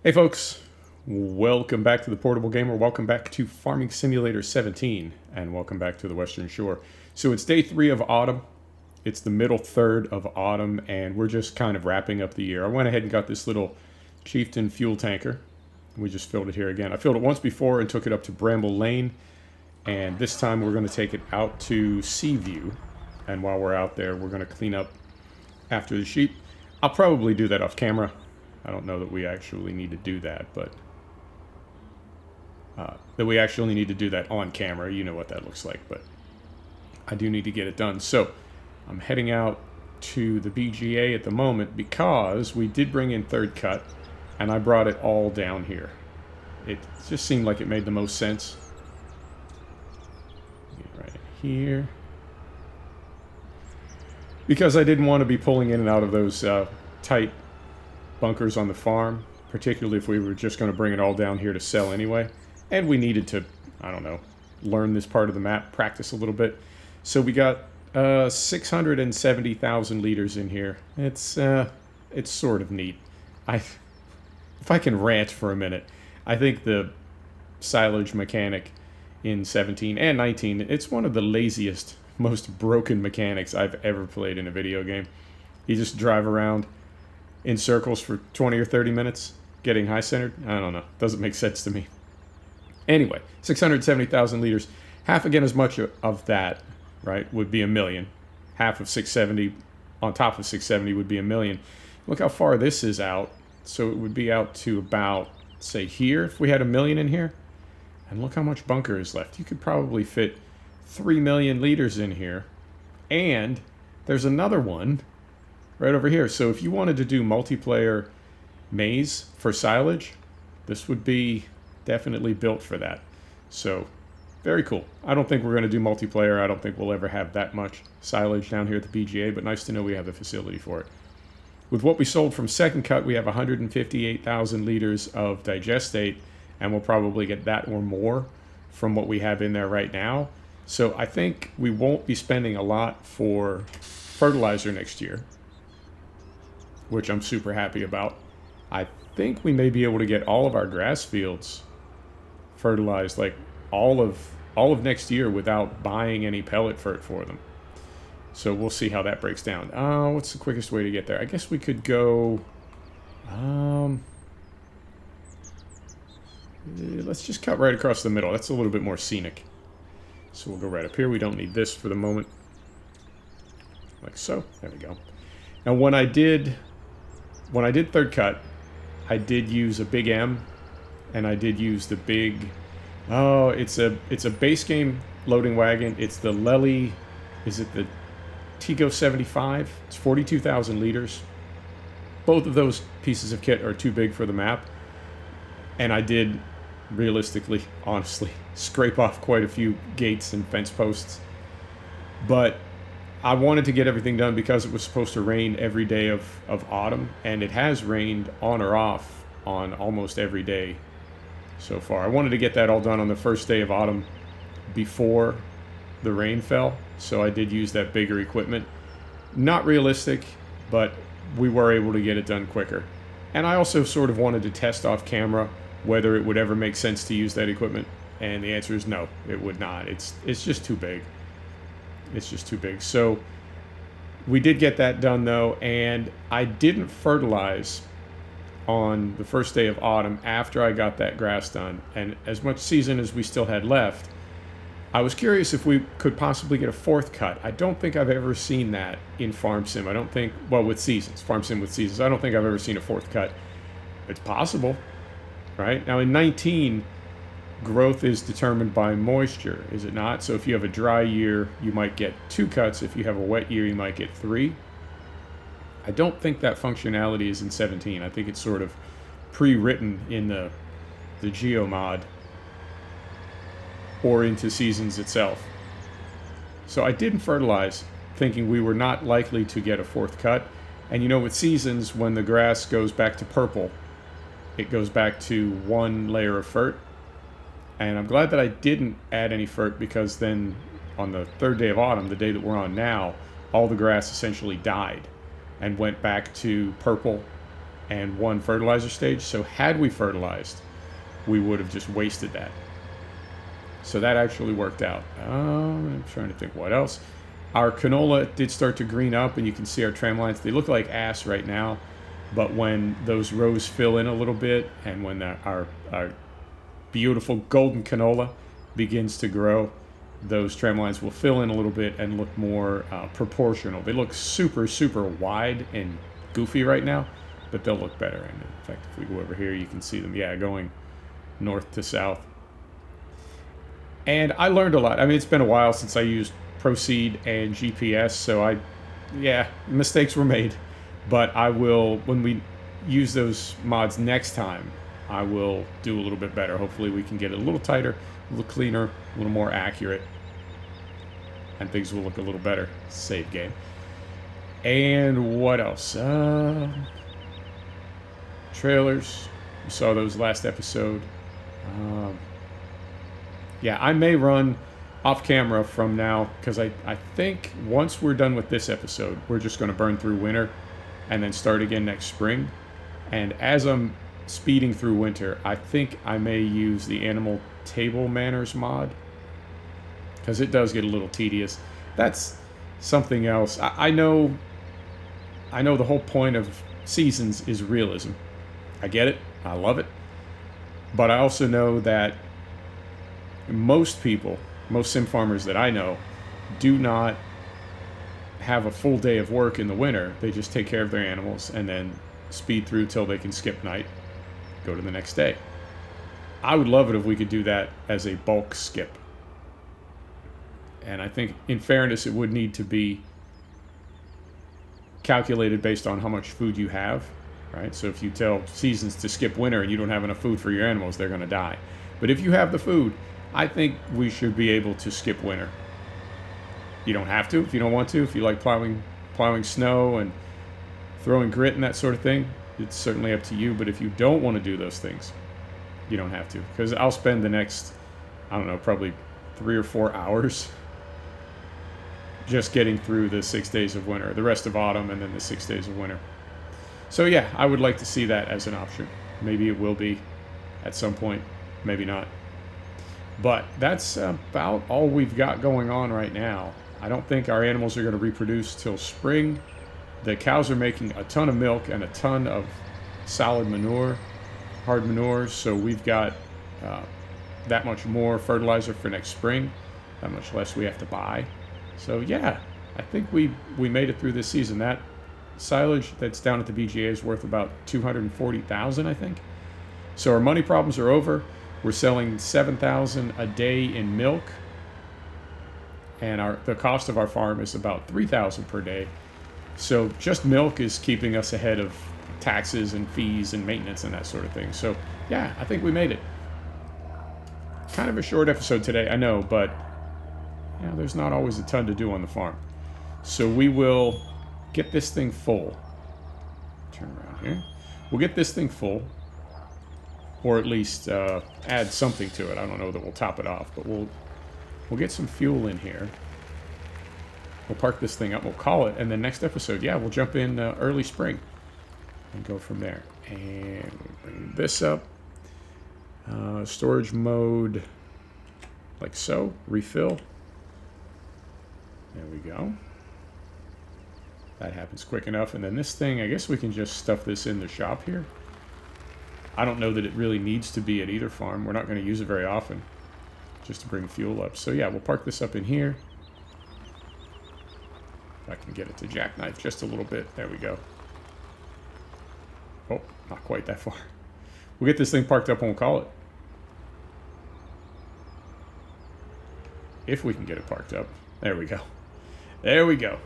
Hey folks, welcome back to the Portable Gamer, welcome back to Farming Simulator 17, and welcome back to the Western Shore. So it's day 3 of autumn, it's the middle third of autumn, and we're just kind of wrapping up the year. I went ahead and got this little Chieftain fuel tanker. We just filled it here again. I filled it once before and took it up to Bramble Lane, and this time we're going to take it out to Seaview, and while we're out there we're going to clean up after the sheep. I'll probably do that off camera. I don't know that we actually need to do that, but that we actually need to do that on camera. You know what that looks like, but I do need to get it done. So I'm heading out to the BGA at the moment because we did bring in third cut, and I brought it all down here. It just seemed like it made the most sense. Get right here. Because I didn't want to be pulling in and out of those tight bunkers on the farm, particularly if we were just going to bring it all down here to sell anyway. And we needed to, I don't know, learn this part of the map, practice a little bit. So we got 670,000 liters in here. It's sort of neat. If I can rant for a minute, I think the silage mechanic in 17 and 19, it's one of the laziest, most broken mechanics I've ever played in a video game. You just drive around in circles for 20 or 30 minutes, getting high-centered. I don't know. Doesn't make sense to me. Anyway, 670,000 liters. Half again as much of that, right, would be a million. Half of 670 on top of 670 would be a million. Look how far this is out. So it would be out to about, say, here, if we had a million in here. And look how much bunker is left. You could probably fit 3 million liters in here. And there's another one right over here. So if you wanted to do multiplayer maize for silage, this would be definitely built for that. So very cool. I don't think we're going to do multiplayer. I don't think we'll ever have that much silage down here at the BGA, but nice to know we have the facility for it. With what we sold from second cut, we have 158,000 liters of digestate, and we'll probably get that or more from what we have in there right now. So I think we won't be spending a lot for fertilizer next year, which I'm super happy about. I think we may be able to get all of our grass fields fertilized, like all of next year, without buying any pellet fert for them. So we'll see how that breaks down. What's the quickest way to get there? I guess we could go... let's just cut right across the middle. That's a little bit more scenic. So we'll go right up here. We don't need this for the moment. Like so. There we go. Now when I did third cut, I did use a big M, and I did use the big, it's a base game loading wagon. It's the Lely, is it the Tigo 75? It's 42,000 liters. Both of those pieces of kit are too big for the map, and I did, realistically, honestly, scrape off quite a few gates and fence posts. But I wanted to get everything done because it was supposed to rain every day of autumn, and it has rained on or off on almost every day so far. I wanted to get that all done on the first day of autumn before the rain fell, so I did use that bigger equipment. Not realistic, but we were able to get it done quicker. And I also sort of wanted to test off camera whether it would ever make sense to use that equipment, and the answer is no, it would not. It's just too big. It's just too big. So we did get that done though, and I didn't fertilize on the first day of autumn after I got that grass done. And as much season as we still had left, I was curious if we could possibly get a fourth cut. I don't think I've ever seen that in Farm Sim. I don't think, well, with seasons, Farm Sim with seasons, I don't think I've ever seen a fourth cut. It's possible, right? Now in 19, growth is determined by moisture, is it not? So if you have a dry year, you might get 2 cuts. If you have a wet year, you might get 3. I don't think that functionality is in 17. I think it's sort of pre-written in the geomod or into seasons itself. So I didn't fertilize, thinking we were not likely to get a fourth cut. And you know, with seasons, when the grass goes back to purple, it goes back to 1 layer of fert. And I'm glad that I didn't add any fert, because then on the third day of autumn, the day that we're on now, all the grass essentially died and went back to purple and 1 fertilizer stage. So had we fertilized, we would have just wasted that. So that actually worked out. I'm trying to think what else. Our canola did start to green up, and you can see our tram lines. They look like ass right now, but when those rows fill in a little bit, and when our beautiful golden canola begins to grow, those tram lines will fill in a little bit and look more proportional. They look super, super wide and goofy right now, but they'll look better. And in fact, if we go over here, you can see them, yeah, going north to south. And I learned a lot. I mean, it's been a while since I used Proceed and GPS, so mistakes were made. But I will, when we use those mods next time, I will do a little bit better. Hopefully we can get it a little tighter, a little cleaner, a little more accurate, and things will look a little better. Save game. And what else? Trailers. You saw those last episode. Yeah, I may run off camera from now, because I think once we're done with this episode, we're just going to burn through winter and then start again next spring. And as I'm speeding through winter, I think I may use the animal table manners mod, because it does get a little tedious. That's something else. I know the whole point of seasons is realism. I get it. I love it. But I also know that most people, most sim farmers that I know, do not have a full day of work in the winter. They just take care of their animals and then speed through till they can skip night, go to the next day. I would love it if we could do that as a bulk skip. And I think, in fairness, it would need to be calculated based on how much food you have, right? So if you tell seasons to skip winter and you don't have enough food for your animals, they're going to die. But if you have the food, I think we should be able to skip winter. You don't have to if you don't want to. If you like plowing snow and throwing grit and that sort of thing, it's certainly up to you. But if you don't want to do those things, you don't have to. Because I'll spend the next, I don't know, probably 3 or 4 hours just getting through the 6 days of winter, the rest of autumn, and then the 6 days of winter. So yeah, I would like to see that as an option. Maybe it will be at some point, maybe not. But that's about all we've got going on right now. I don't think our animals are going to reproduce till spring. The cows are making a ton of milk and a ton of solid manure, hard manures, so we've got that much more fertilizer for next spring, that much less we have to buy. So yeah, I think we made it through this season. That silage that's down at the BGA is worth about $240,000, I think. So our money problems are over. We're selling $7,000 a day in milk, and the cost of our farm is about $3,000 per day. So just milk is keeping us ahead of taxes and fees and maintenance and that sort of thing. So yeah, I think we made it. Kind of a short episode today, I know, but there's not always a ton to do on the farm. So we will get this thing full. Turn around here. We'll get this thing full, or at least add something to it. I don't know that we'll top it off, but we'll get some fuel in here. We'll park this thing up, we'll call it, and then next episode, yeah, we'll jump in early spring and go from there. And we'll bring this up. Storage mode, like so. Refill. There we go. That happens quick enough. And then this thing, I guess we can just stuff this in the shop here. I don't know that it really needs to be at either farm. We're not going to use it very often, just to bring fuel up. So yeah, we'll park this up in here. If I can get it to jackknife just a little bit. There we go. Oh, not quite that far. We'll get this thing parked up and we'll call it. If we can get it parked up. There we go. There we go.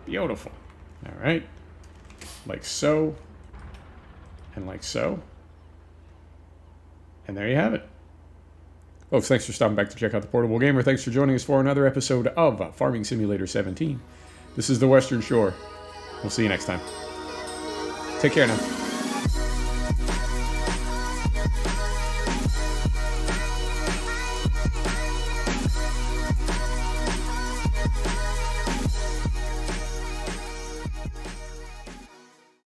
Beautiful. All right. Like so. And like so. And there you have it. Folks, thanks for stopping back to check out The Portable Gamer. Thanks for joining us for another episode of Farming Simulator 17. This is the Western Shore. We'll see you next time. Take care now.